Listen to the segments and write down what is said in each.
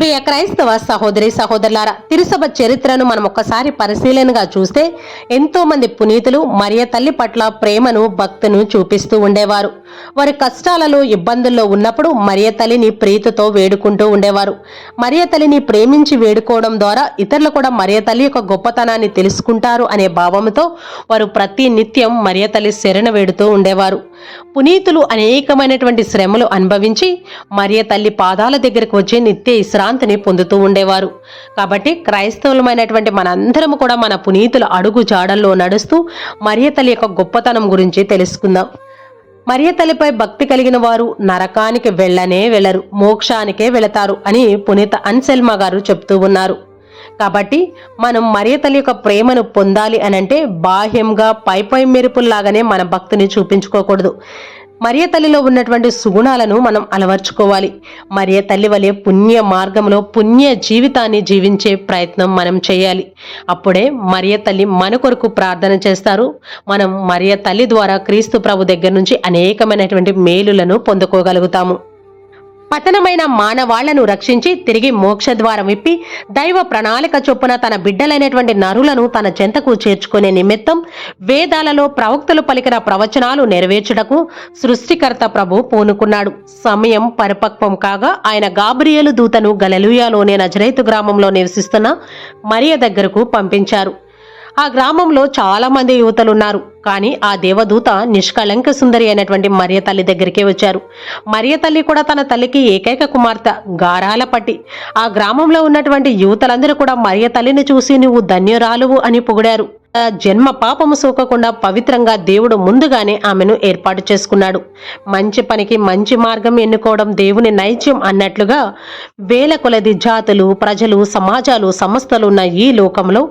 ప్రియ క్రైస్తవ సహోదరి సహోదరులారా, తిరుసభ చరిత్రను మనం ఒక్కసారి పరిశీలనగా చూస్తే ఎంతో మంది పునీతులు మరియ తల్లి పట్ల ప్రేమను భక్తిను చూపిస్తూ ఉండేవారు. వారి కష్టాలలో ఇబ్బందుల్లో ఉన్నప్పుడు మరియ తల్లిని ప్రీతితో వేడుకుంటూ ఉండేవారు. మరియ తల్లిని ప్రేమించి వేడుకోవడం ద్వారా ఇతరులు కూడా మరియ తల్లి యొక్క గొప్పతనాన్ని తెలుసుకుంటారు అనే భావంతో వారు ప్రతి నిత్యం మరియ తల్లి శరణ వేడుతూ ఉండేవారు. పునీతులు అనేకమైనటువంటి శ్రమలు అనుభవించి మరియ తల్లి పాదాల దగ్గరకు వచ్చి నిత్య విశ్రాంతిని పొందుతూ ఉండేవారు. కాబట్టి క్రైస్తవులమైనటువంటి మనందరం కూడా మన పునీతుల అడుగు జాడల్లో నడుస్తూ మరియ తల్లి యొక్క గొప్పతనం గురించి తెలుసుకుందాం. మరియ తల్లిపై భక్తి కలిగిన వారు నరకానికి వెళ్ళరు, మోక్షానికే వెళతారు అని పునీత అన్సెల్మా గారు చెప్తూ ఉన్నారు. కాబట్టి మనం మరియ తల్లి యొక్క ప్రేమను పొందాలి అనంటే బాహ్యంగా పై మెరుపుల్లాగానే మన భక్తిని చూపించుకోకూడదు. మరియ తల్లిలో ఉన్నటువంటి సుగుణాలను మనం అలవర్చుకోవాలి. మరియ తల్లి వలె పుణ్య మార్గంలో పుణ్య జీవితాన్ని జీవించే ప్రయత్నం మనం చేయాలి. అప్పుడే మరియ తల్లి మన కొరకు ప్రార్థన చేస్తారు. మనం మరియ తల్లి ద్వారా క్రీస్తు ప్రభు దగ్గర నుంచి అనేకమైనటువంటి మేలులను పొందుకోగలుగుతాము. పతనమైన మానవాళ్లను రక్షించి తిరిగి మోక్షద్వారం విప్పి దైవ ప్రణాళిక చొప్పున తన బిడ్డలైనటువంటి నరులను తన చెంతకు చేర్చుకునే నిమిత్తం వేదాలలో ప్రవక్తలు పలికిన ప్రవచనాలు నెరవేర్చుటకు సృష్టికర్త ప్రభు పూనుకున్నాడు. సమయం పరిపక్వం కాగా ఆయన గాబ్రియేలు దూతను గలిలయలోని నజరేతు గ్రామంలో నివసిస్తున్న మరియ దగ్గరకు పంపించారు. ఆ గ్రామంలో చాలా మంది యువతలున్నారు. కానీ ఆ దేవదూత నిష్కళంక సుందరి అయినటువంటి మరియ తల్లి దగ్గరికే వచ్చారు. మరియ తల్లి కూడా తన తల్లికి ఏకైక కుమార్తె గారాల పట్టి. ఆ గ్రామంలో ఉన్నటువంటి యువతలందరూ కూడా మరియ తల్లిని చూసి నువ్వు ధన్యురాలువు అని పొగిడారు. జన్మ పాపము సోకకుండా పవిత్రంగా దేవుడు ముందుగానే ఆమెను ఏర్పాటు చేసుకున్నాడు. మంచి పనికి మంచి మార్గం ఎన్నుకోవడం దేవుని నైత్యం అన్నట్లుగా వేల కొలది జాతులు, ప్రజలు, సమాజాలు, సంస్థలున్న ఈ లోకంలో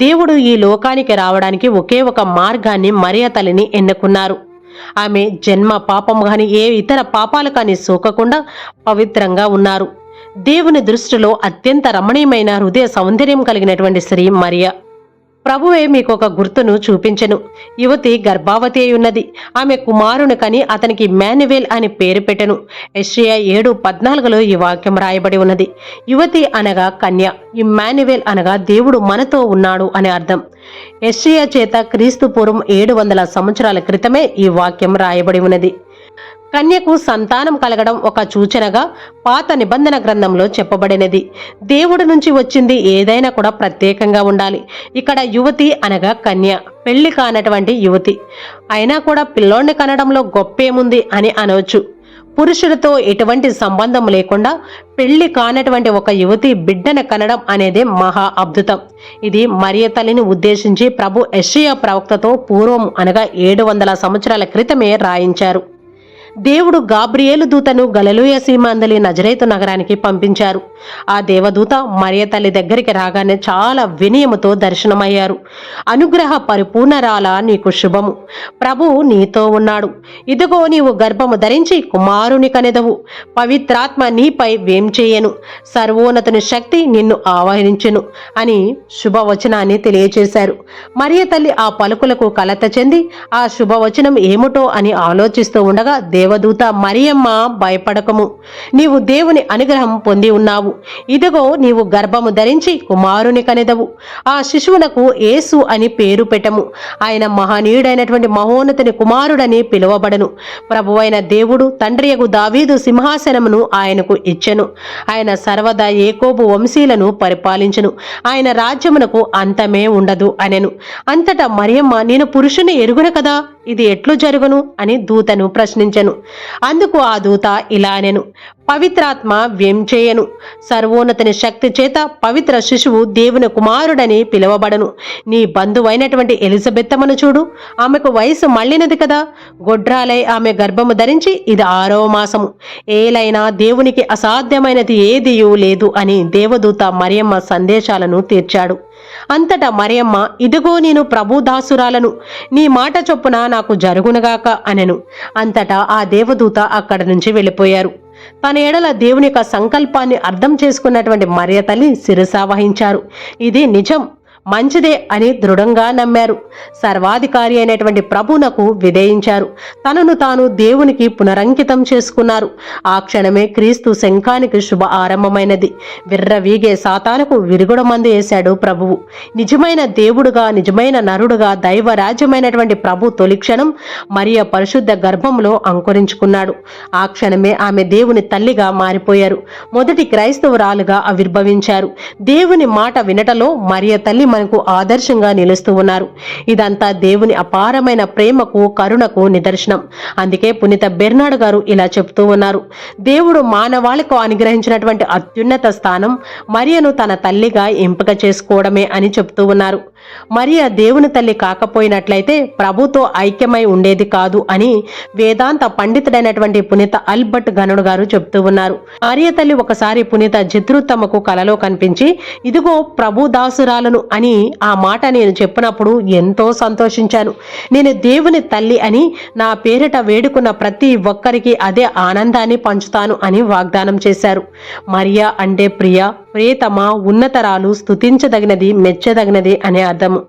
దేవుడు ఈ లోకానికి రావడానికి ఒకే ఒక మార్గాన్ని మరియ తల్లిని ఎన్నుకున్నారు. ఆమె జన్మ పాపము కాని ఏ ఇతర పాపాలు కాని సోకకుండా పవిత్రంగా ఉన్నారు. దేవుని దృష్టిలో అత్యంత రమణీయమైన హృదయ సౌందర్యం కలిగినటువంటి స్త్రీ మరియ. ప్రభువే మీకు ఒక గుర్తును చూపించెను. యువతి గర్భావతి అయి ఉన్నది. ఆమె కుమారుని కని అతనికి ఇమ్మాన్యుయేల్ అని పేరు పెట్టెను. యెషయా 7:14 ఈ వాక్యం రాయబడి ఉన్నది. యువతి అనగా కన్య, ఇమ్మాన్యుయేల్ అనగా దేవుడు మనతో ఉన్నాడు అని అర్థం. యెషయా చేత క్రీస్తు పూర్వం 700 సంవత్సరాల క్రితమే ఈ వాక్యం రాయబడి ఉన్నది. కన్యకు సంతానం కలగడం ఒక సూచనగా పాత నిబంధన గ్రంథంలో చెప్పబడినది. దేవుడి నుంచి వచ్చింది ఏదైనా కూడా ప్రత్యేకంగా ఉండాలి. ఇక్కడ యువతి అనగా కన్య, పెళ్లి కానటువంటి యువతి. అయినా కూడా పిల్లోడిని కనడంలో గొప్పేముంది అని అనవచ్చు. పురుషుడితో ఎటువంటి సంబంధం లేకుండా పెళ్లి కానటువంటి ఒక యువతి బిడ్డను కనడం అనేది మహా అద్భుతం. ఇది మరియ తల్లిని ఉద్దేశించి ప్రభు యెషయా ప్రవక్తతో పూర్వం అనగా 700 సంవత్సరాల క్రితమే రాయించారు. దేవుడు గాబ్రియేలు దూతను గలిలయ సీమ అందలి నజరేతు నగరానికి పంపించారు. ఆ దేవదూత మరియ తల్లి దగ్గరికి రాగానే చాలా వినయముతో దర్శనమయ్యారు. అనుగ్రహ పరిపూర్ణరాల నీకు శుభము, ప్రభువు నీతో ఉన్నాడు. ఇదిగో నీవు గర్భము ధరించి కుమారుని కనెదవు. పవిత్రాత్మ నీపై వేంచేయను. సర్వోన్నతుని శక్తి నిన్ను ఆవహించును అని శుభవచనాన్ని తెలియచేశారు. మరియ తల్లి ఆ పలుకులకు కలత చెంది ఆ శుభవచనం ఏమిటో అని ఆలోచిస్తూ ఉండగా దేవదూత మరియమ్మ భయపడకము, నీవు దేవుని అనుగ్రహం పొంది ఉన్నావు. ఇదిగో నీవు గర్భము ధరించి కుమారుని కనెదవు. ఆ శిశువునకు యేసు అని పేరు పెట్టము. ఆయన మహనీయుడైనటువంటి మహోన్నతుని కుమారుడని పిలువబడను. ప్రభువైన దేవుడు తండ్రియగు దావీదు సింహాసనమును ఆయనకు ఇచ్చెను. ఆయన సర్వదా యాకోబు వంశీలను పరిపాలించును. ఆయన రాజ్యమునకు అంతమే ఉండదు అనెను. అంతటా మరియమ్మ, నేను పురుషుని ఎరుగును కదా, ఇది ఎట్లు జరుగును అని దూతను ప్రశ్నించెను. అందుకు ఆ దూత ఇలా అనెను, పవిత్రాత్మ వ్యంచేయను. సర్వోన్నతిని శక్తి చేత పవిత్ర శిశువు దేవుని కుమారుడని పిలువబడను. నీ బంధువైనటువంటి ఎలిజబెత్తమ్మను చూడు, ఆమెకు వయసు మళ్ళినది కదా. గొడ్రాలై ఆమె గర్భము ధరించి ఇది 6వ మాసము. ఏలైనా దేవునికి అసాధ్యమైనది ఏదియూ లేదు అని దేవదూత మరియమ్మ సందేశాలను తీర్చాడు. అంతటా మరియమ్మ, ఇదిగో నేను ప్రభు దాసురాలను, నీ మాట చొప్పున నాకు జరుగునుగాక అనెను. అంతటా ఆ దేవదూత అక్కడి నుంచి వెళ్ళిపోయారు. తన ఎడల దేవుని యొక్క సంకల్పాన్ని అర్థం చేసుకున్నటువంటి మరియ తల్లి శిరస వహించారు. ఇది నిజం. మంచిదే అని దృఢంగా నమ్మారు. సర్వాధికారి అయినటువంటి ప్రభువునకు విధేయించారు. తనను తాను దేవునికి పునరంకితం చేసుకున్నారు. ఆ క్షణమే క్రీస్తు శంఖానికి శుభ ఆరంభమైనది. విర్రవీగే సాతానుకు విరుగుడమందు వేశాడు ప్రభువు. నిజమైన దేవుడుగా, నిజమైన నరుడుగా, దైవరాజ్యమైనటువంటి ప్రభు తొలి క్షణం మరియ పరిశుద్ధ గర్భంలో అంకురించుకున్నాడు. ఆ క్షణమే ఆమె దేవుని తల్లిగా మారిపోయారు. మొదటి క్రైస్తవురాలుగా ఆవిర్భవించారు. దేవుని మాట వినటలో మరియ తల్లి మనకు ఆదర్శంగా నిలుస్తూ ఉన్నారు. ఇదంతా దేవుని అపారమైన ప్రేమకు, కరుణకు నిదర్శనం. అందుకే పునీత బెర్నాడ్ గారు ఇలా చెప్తూ ఉన్నారు, దేవుడు మానవాళికు అనుగ్రహించినటువంటి అత్యున్నత స్థానం మరియను తన తల్లిగా ఎంపిక చేసుకోవడమే అని చెప్తూ ఉన్నారు. మరియ దేవుని తల్లి కాకపోయినట్లయితే ప్రభుతో ఐక్యమై ఉండేది కాదు అని వేదాంత పండితుడైనటువంటి పునీత అల్బర్ట్ గనుడు గారు చెప్తూ ఉన్నారు. మరియ తల్లి ఒకసారి పునీత జిత్రుత్తమ్మకు కలలో కనిపించి, ఇదిగో ప్రభు దాసురాలను అని ఆ మాట నేను చెప్పినప్పుడు ఎంతో సంతోషించాను. నేను దేవుని తల్లి అని నా పేరిట వేడుకున్న ప్రతి ఒక్కరికి అదే ఆనందాన్ని పంచుతాను అని వాగ్దానం చేశారు. మరియా అంటే ప్రియ, ప్రియతమ, ఉన్నతరాలు, స్తుతించదగినది, మెచ్చదగినది అనే అర్థము.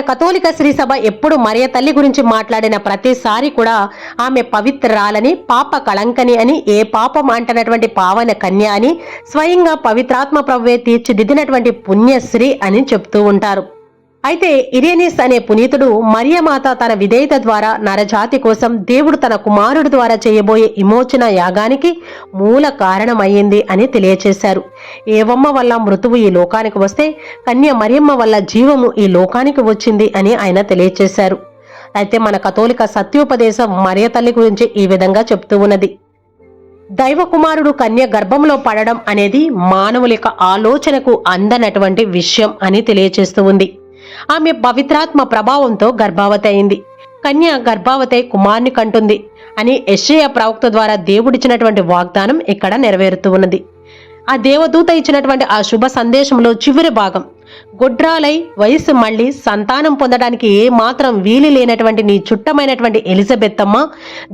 కథోలిక శ్రీ సభ ఎప్పుడు మరియ తల్లి గురించి మాట్లాడిన ప్రతిసారి కూడా ఆమె పవిత్రాలని, పాప కళంకని అని, ఏ పాపం అంటనటువంటి పావన కన్య అని, స్వయంగా పవిత్రాత్మ ప్రభువే తీర్చిదిద్దినటువంటి పుణ్యశ్రీ అని చెప్తూ ఉంటారు. అయితే ఇరేనిస్ అనే పునీతుడు మరియమాత తన విధేయత ద్వారా నరజాతి కోసం దేవుడు తన కుమారుడి ద్వారా చేయబోయే విమోచన యాగానికి మూల కారణమయ్యింది అని తెలియచేశారు. ఏవమ్మ వల్ల మృతువు ఈ లోకానికి వస్తే కన్య మరియమ్మ వల్ల జీవము ఈ లోకానికి వచ్చింది అని ఆయన తెలియచేశారు. అయితే మన కథోలిక సత్యోపదేశం మరియ తల్లి గురించి ఈ విధంగా చెప్తూ ఉన్నది. దైవ కుమారుడు కన్య గర్భంలో పడడం అనేది మానవుల యొక్క ఆలోచనకు అందనటువంటి విషయం అని తెలియచేస్తూ ఉంది. ఆమె పవిత్రాత్మ ప్రభావంతో గర్భావతి అయింది. కన్య గర్భావతి కుమారుని కంటుంది అని యెషయా ప్రవక్త ద్వారా దేవుడిచ్చినటువంటి వాగ్దానం ఇక్కడ నెరవేరుతూ ఉన్నది. ఆ దేవదూత ఇచ్చినటువంటి ఆ శుభ సందేశంలో చివరి భాగం, గొడ్రాలై వయసు మళ్లీ సంతానం పొందడానికి ఏ మాత్రం వీలు లేనటువంటి నీ చుట్టమైనటువంటి ఎలిజబెత్తమ్మ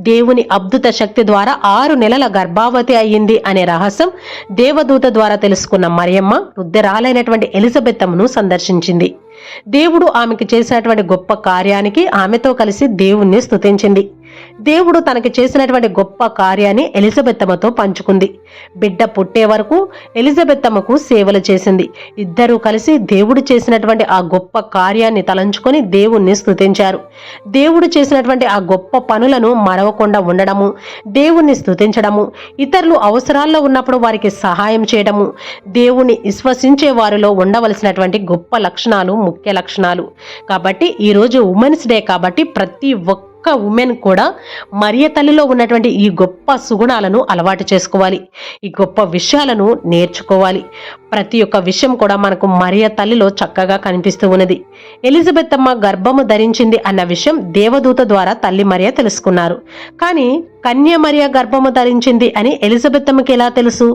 దేవుని అద్భుత శక్తి ద్వారా 6 నెలల గర్భావతి అయ్యింది అనే రహస్యం దేవదూత ద్వారా తెలుసుకున్న మరియమ్మ వృద్ధురాలైనటువంటి ఎలిజబెత్తమ్మను సందర్శించింది. దేవుడు ఆమెకు చేసినటువంటి గొప్ప కార్యానికి ఆమెతో కలిసి దేవుణ్ణి స్తుతించింది. దేవుడు తనకి చేసినటువంటి గొప్ప కార్యాన్ని ఎలిజబెత్తమ్మతో పంచుకుంది. బిడ్డ పుట్టే వరకు ఎలిజబెత్తమ్మకు సేవలు చేసింది. ఇద్దరూ కలిసి దేవుడు చేసినటువంటి ఆ గొప్ప కార్యాన్ని తలంచుకొని దేవుణ్ణి స్తుతించారు. దేవుడు చేసినటువంటి ఆ గొప్ప పనులను మరవకుండా ఉండడము, దేవుణ్ణి స్తుతించడము, ఇతరులు అవసరాల్లో ఉన్నప్పుడు వారికి సహాయం చేయడము దేవుణ్ణి విశ్వసించే వారిలో ఉండవలసినటువంటి గొప్ప లక్షణాలు, ముఖ్య లక్షణాలు. కాబట్టి ఈరోజు ఉమెన్స్ డే కాబట్టి ప్రతి ఒక్క ఉమెన్ కూడా మరియ తల్లిలో ఉన్నటువంటి ఈ గొప్ప సుగుణాలను అలవాటు చేసుకోవాలి. ఈ గొప్ప విషయాలను నేర్చుకోవాలి. ప్రతి ఒక్క విషయం కూడా మనకు మరియ తల్లిలో చక్కగా కనిపిస్తూ ఉన్నది. ఎలిజబెత్తమ్మ గర్భము ధరించింది అన్న విషయం దేవదూత ద్వారా తల్లి మరియ తెలుసుకున్నారు. కానీ కన్య మరియ గర్భము ధరించింది అని ఎలిజబెత్తమ్మకి ఎలా తెలుసు?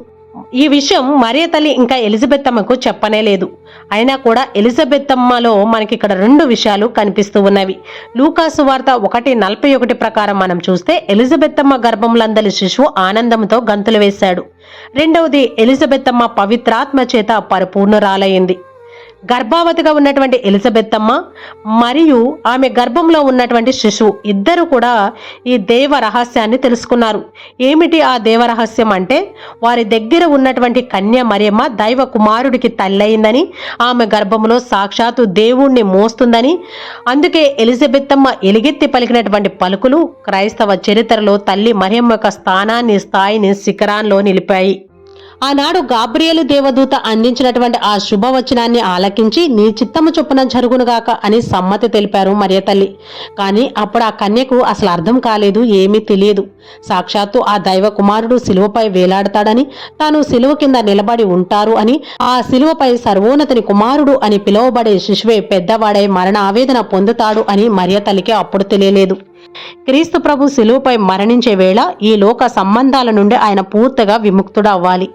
ఈ విషయం మరియ తల్లి ఇంకా ఎలిజబెత్తమ్మకు చెప్పనే లేదు. అయినా కూడా ఎలిజబెత్తమ్మలో మనకి ఇక్కడ 2 విషయాలు కనిపిస్తూ ఉన్నవి. లూకాసు వార్త 1:41 ప్రకారం మనం చూస్తే ఎలిజబెత్తమ్మ గర్భంలందలి శిశువు ఆనందంతో గంతులు వేశాడు. రెండవది, ఎలిజబెత్తమ్మ పవిత్రాత్మ చేత పరిపూర్ణురాలయ్యింది. గర్భావతిగా ఉన్నటువంటి ఎలిజబెత్తమ్మ మరియు ఆమె గర్భంలో ఉన్నటువంటి శిశువు ఇద్దరు కూడా ఈ దేవ రహస్యాన్ని తెలుసుకున్నారు. ఏమిటి ఆ దేవ రహస్యం అంటే, వారి దగ్గర ఉన్నటువంటి కన్య మరియమ్మ దైవ కుమారుడికి తల్లయిందని, ఆమె గర్భంలో సాక్షాత్తు దేవుణ్ణి మోస్తుందని. అందుకే ఎలిజబెత్తమ్మ ఎలుగెత్తి పలికినటువంటి పలుకులు క్రైస్తవ చరిత్రలో తల్లి మరియమ్మ యొక్క స్థాయిని శిఖరాల్లో నిలిపాయి. ఆనాడు గాబ్రియేలు దేవదూత అందించినటువంటి ఆ శుభవచనాన్ని ఆలకించి నీ చిత్తము చొప్పున జరుగునుగాక అని సమ్మతి తెలిపారు మరియ తల్లి. కానీ అప్పుడు ఆ కన్యకు అసలు అర్థం కాలేదు, ఏమీ తెలియదు. సాక్షాత్తు ఆ దైవ కుమారుడు శిలువపై వేలాడతాడని, తాను శిలువ కింద నిలబడి ఉంటారు అని, ఆ శిలువపై సర్వోన్నతిని కుమారుడు అని పిలువబడే శిశువే పెద్దవాడై మరణ ఆవేదన పొందుతాడు అని మరియ తల్లికి అప్పుడు తెలియలేదు. క్రీస్తు ప్రభు శిలువపై మరణించే వేళ ఈ లోక సంబంధాల నుండి ఆయన పూర్తిగా విముక్తుడు అవ్వాలి.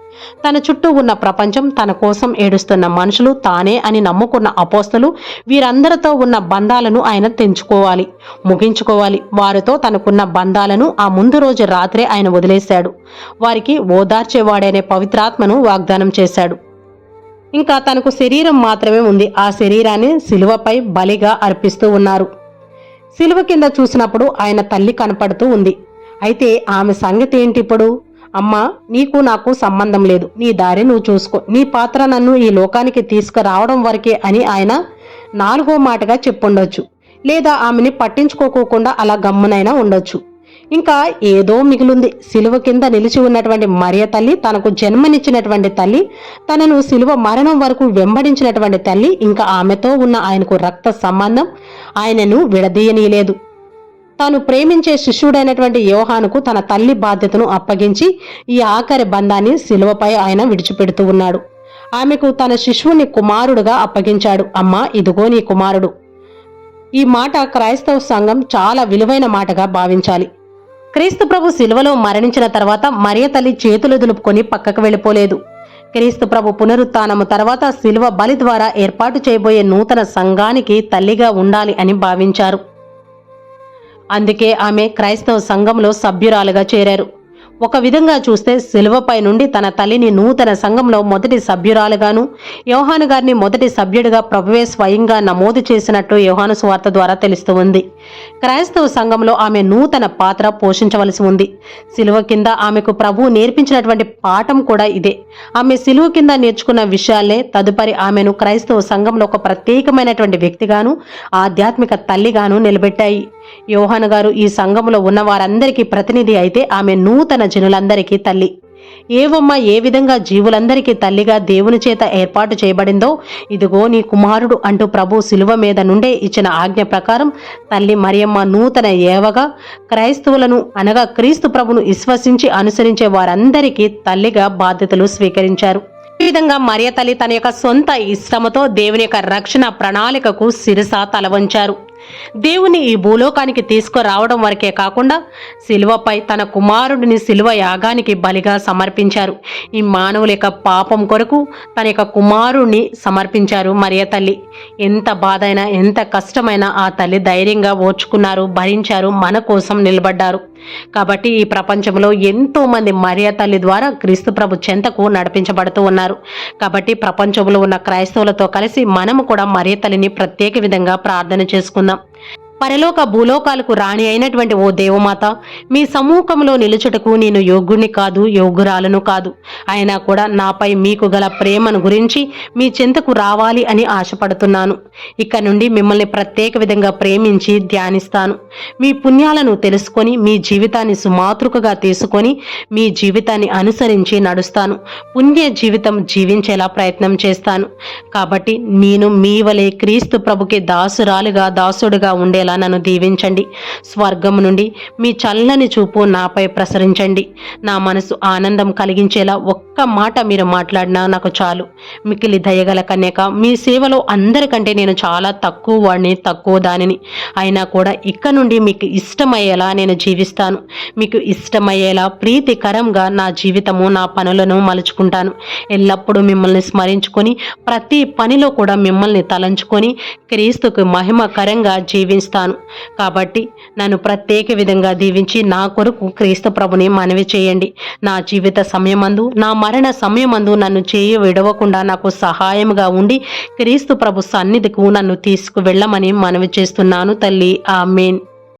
తన చుట్టూ ఉన్న ప్రపంచం, తన కోసం ఏడుస్తున్న మనుషులు, తానే అని నమ్ముకున్న అపోస్తలు, వీరందరితో ఉన్న బంధాలను ఆయన తెంచుకోవాలి, ముగించుకోవాలి. వారితో తనకున్న బంధాలను ఆ ముందు రోజు రాత్రే ఆయన వదిలేశాడు. వారికి ఓదార్చేవాడనే పవిత్రాత్మను వాగ్దానం చేశాడు. ఇంకా తనకు శరీరం మాత్రమే ఉంది. ఆ శరీరాన్ని శిలువపై బలిగా అర్పిస్తూ ఉన్నారు. శిలువ కింద చూసినప్పుడు ఆయన తల్లి కనపడుతూ ఉంది. అయితే ఆమె సంగతి ఏంటి ఇప్పుడు? అమ్మా, నీకు నాకు సంబంధం లేదు, నీ దారి నువ్వు చూసుకో, నీ పాత్ర నన్ను ఈ లోకానికి తీసుకురావడం వరకే అని ఆయన 4వ మాటగా చెప్పుండొచ్చు. లేదా ఆమెని పట్టించుకోకుండా అలా గమ్మునైనా ఉండొచ్చు. ఇంకా ఏదో మిగిలింది. సిలువ కింద నిలిచి ఉన్నటువంటి మరియ తల్లి, తనకు జన్మనిచ్చినటువంటి తల్లి, తనను సిలువ మరణం వరకు వెంబడించినటువంటి తల్లి, ఇంకా ఆమెతో ఉన్న ఆయనకు రక్త సంబంధం ఆయనను విడదీయనీయలేదు. తాను ప్రేమించే శిష్యుడైనటువంటి యోహానుకు తన తల్లి బాధ్యతను అప్పగించి ఈ ఆఖరి బంధాన్ని సిలువపై ఆయన విడిచిపెడుతూ ఉన్నాడు. ఆమెకు తన శిష్యుని కుమారుడుగా అప్పగించాడు. అమ్మా, ఇదిగో నీ కుమారుడు. ఈ మాట క్రైస్తవ సంఘం చాలా విలువైన మాటగా భావించాలి. క్రీస్తు ప్రభు సిలువలో మరణించిన తర్వాత మరియ తల్లి చేతులు దులుపుకొని పక్కకు వెళ్ళిపోలేదు. క్రీస్తు ప్రభు పునరుత్థానము తర్వాత సిలువ బలి ద్వారా ఏర్పాటు చేయబోయే నూతన సంఘానికి తల్లిగా ఉండాలి అని భావించారు. అందుకే ఆమె క్రైస్తవ సంఘంలో సభ్యురాలుగా చేరారు. ఒక విధంగా చూస్తే సిలువపై నుండి తన తల్లిని నూతన సంఘంలో మొదటి సభ్యురాలుగాను, యోహాను గారిని మొదటి సభ్యుడిగా ప్రభువే స్వయంగా నమోదు చేసినట్టు యోహాను సువార్త ద్వారా తెలుస్తూ ఉంది. క్రైస్తవ సంఘంలో ఆమె నూతన పాత్ర పోషించవలసి ఉంది. సిలువ కింద ఆమెకు ప్రభువు నేర్పించినటువంటి పాఠం కూడా ఇదే. ఆమె సిలువ కింద నేర్చుకున్న విషయాలే తదుపరి ఆమెను క్రైస్తవ సంఘంలో ఒక ప్రత్యేకమైనటువంటి వ్యక్తిగాను, ఆధ్యాత్మిక తల్లిగాను నిలబెట్టాయి. యోహాను గారు ఈ సంఘంలో ఉన్న వారందరికీ ప్రతినిధి అయితే, ఆమె నూతన జనులందరికీ తల్లి. ఏవమ్మ ఏ విధంగా జీవులందరికీ తల్లిగా దేవుని చేత ఏర్పాటు చేయబడిందో, ఇదిగో నీ కుమారుడు అంటూ ప్రభు శిలువ మీద నుండే ఇచ్చిన ఆజ్ఞ ప్రకారం తల్లి మరియమ్మ నూతన ఏవగా క్రైస్తవులను అనగా క్రీస్తు ప్రభును విశ్వసించి అనుసరించే వారందరికీ తల్లిగా బాధ్యతలు స్వీకరించారు. ఈ విధంగా మరియ తల్లి తన యొక్క సొంత ఇష్టముతో దేవుని యొక్క రక్షణ ప్రణాళికకు శిరస తలవంచారు. దేవుని ఈ భూలోకానికి తీసుకురావడం వరకే కాకుండా శిలువపై తన కుమారుడిని శిలువ యాగానికి బలిగా సమర్పించారు. ఈ మానవుల యొక్క పాపం కొరకు తన యొక్క కుమారుడిని సమర్పించారు మరియ తల్లి. ఎంత బాధైనా ఎంత కష్టమైనా ఆ తల్లి ధైర్యంగా ఓర్చుకున్నారు, భరించారు, మన కోసం నిలబడ్డారు. కాబట్టి ఈ ప్రపంచంలో ఎంతో మంది మరియ తల్లి ద్వారా క్రీస్తు ప్రభు చెంతకు నడిపించబడుతూ ఉన్నారు. కాబట్టి ప్రపంచంలో ఉన్న క్రైస్తవులతో కలిసి మనము కూడా మరియ తల్లిని ప్రత్యేక విధంగా ప్రార్థన చేసుకుందాం. పరలోక భూలోకాలకు రాణి అయినటువంటి ఓ దేవమాత, మీ సమ్ముఖంలో నిలుచుటకు నేను యోగ్యుని కాదు, యోగ్యురాలను కాదు. అయినా కూడా నాపై మీకు గల ప్రేమను గురించి మీ చెంతకు రావాలి అని ఆశపడుతున్నాను. ఇక నుండి మిమ్మల్ని ప్రత్యేక విధంగా ప్రేమించి ధ్యానిస్తాను. మీ పుణ్యాలను తెలుసుకొని మీ జీవితాన్ని సుమాతృకగా తీసుకొని మీ జీవితాన్ని అనుసరించి నడుస్తాను. పుణ్య జీవితం జీవించేలా ప్రయత్నం చేస్తాను. కాబట్టి నేను మీ వలె క్రీస్తు ప్రభుకి దాసురాలుగా దాసుడుగా ఉండేలా నన్ను దీవించండి. స్వర్గం నుండి మీ చల్లని చూపు నాపై ప్రసరించండి. నా మనసు ఆనందం కలిగించేలా ఒక్క మాట మీరు మాట్లాడినా నాకు చాలు. మికిలి దయగల కన్యక, మీ సేవలో అందరికంటే నేను చాలా తక్కువ వాడిని, తక్కువ దానిని. అయినా కూడా ఇక నుండి మీకు ఇష్టమయ్యేలా నేను జీవిస్తాను. మీకు ఇష్టమయ్యేలా ప్రీతికరంగా నా జీవితము, నా పనులను మలుచుకుంటాను. ఎల్లప్పుడూ మిమ్మల్ని స్మరించుకొని ప్రతి పనిలో కూడా మిమ్మల్ని తలంచుకొని క్రీస్తుకు మహిమకరంగా జీవిస్తాను. కాబట్టి నన్ను ప్రత్యేక విధంగా దీవించి నా కొరకు క్రీస్తు ప్రభుని మనవి చేయండి. నా జీవిత సమయమందు, నా మరణ సమయమందు నన్ను చేయి విడవకుండా నాకు సహాయముగా ఉండి క్రీస్తు ప్రభు సన్నిధికు నన్ను తీసుకువెళ్ళమని మనవి చేస్తున్నాను తల్లి. ఆమేన్.